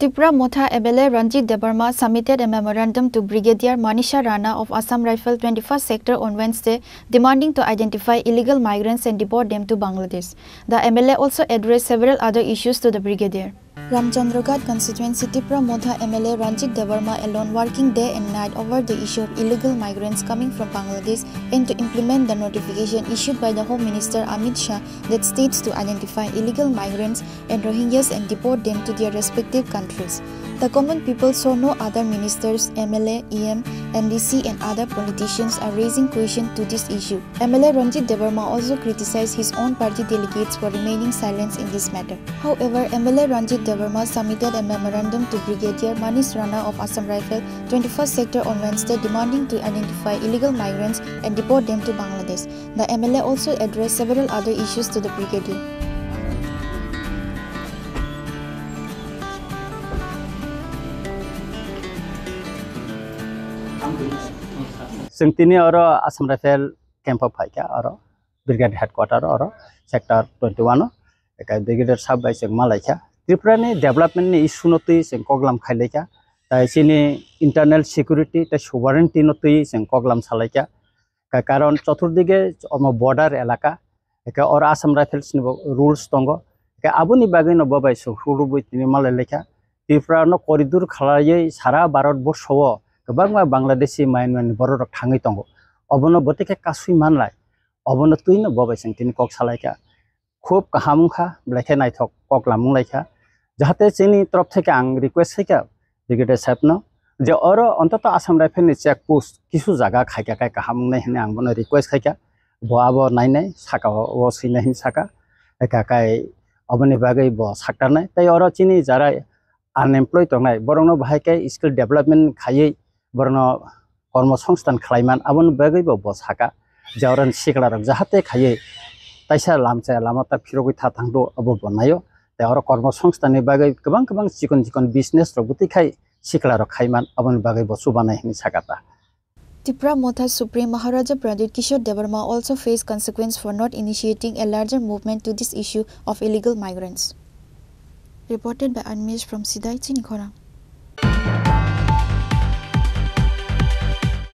Tripura Motha MLA Ranjit Debarma submitted a memorandum to Brigadier Manisha Rana of Assam Rifle 21st Sector on Wednesday, demanding to identify illegal migrants and deport them to Bangladesh. The MLA also addressed several other issues to the Brigadier. Ramchandragarh constituency Tripura Motha MLA Ranjit Debarma alone working day and night over the issue of illegal migrants coming from Bangladesh and to implement the notification issued by the Home Minister Amit Shah that states to identify illegal migrants and Rohingyas and deport them to their respective countries. The common people saw no other ministers, MLA, EM, MDC and other politicians are raising questions to this issue. MLA Ranjit Debarma also criticized his own party delegates for remaining silent in this matter. However, MLA Ranjit Debarma submitted a memorandum to Brigadier Manisha Rana of Assam Rifle 21st Sector on Wednesday demanding to identify illegal migrants and deport them to Bangladesh. The MLA also addressed several other issues to the Brigadier. Sengtini oro Assam Rifle camp of Haika oro brigade headquarter oro sector 21 ekai brigadier sab by seng malaika Tripura ni development ni issue notui seng koglam khaileka tai sini internal security ta sovereignty notui seng koglam salaika ka karon choturdige omo border elaka ekai oro Assam Rifles ni rules tongo ekai abuni bagai no babai so hurubui tini malaika Tripura no corridor khalai sara Bharat borsho Bangma Bangladeshi main borok thangai tongo obono botike kasui manlai obono tuino bobai sengtini kok salaika khub kahamungkha blaikha naithok kok lamung laika jahate chini torop theke ang request haika brigadier sapno je oro ontota Assam Rifle ni check post kisu jaga khaika kai kahamung nai hene ang bono request haika bo abo nai saka o sina hin saka eka kai oboni bagai bo sakta nai tai oro chini jara unemployed tongnai borongno bahaikai skill development khayei Borno kormo songstan khlaiman abon bagai bo saka jawran siklarok jahate khaye taisa lamcha lamata phirogui tha thangdo abo bonayo te oro kormo songstan ni bagai kabang chikon business ro buti khai siklarok khaiman abon bagai bo subanai hini sakata Tripura Motha Supreme Maharaja Pradit Kishore Debarma also faced consequence for not initiating a larger movement to this issue of illegal migrants. Reported by Anmesh from Sidai Chinikhora.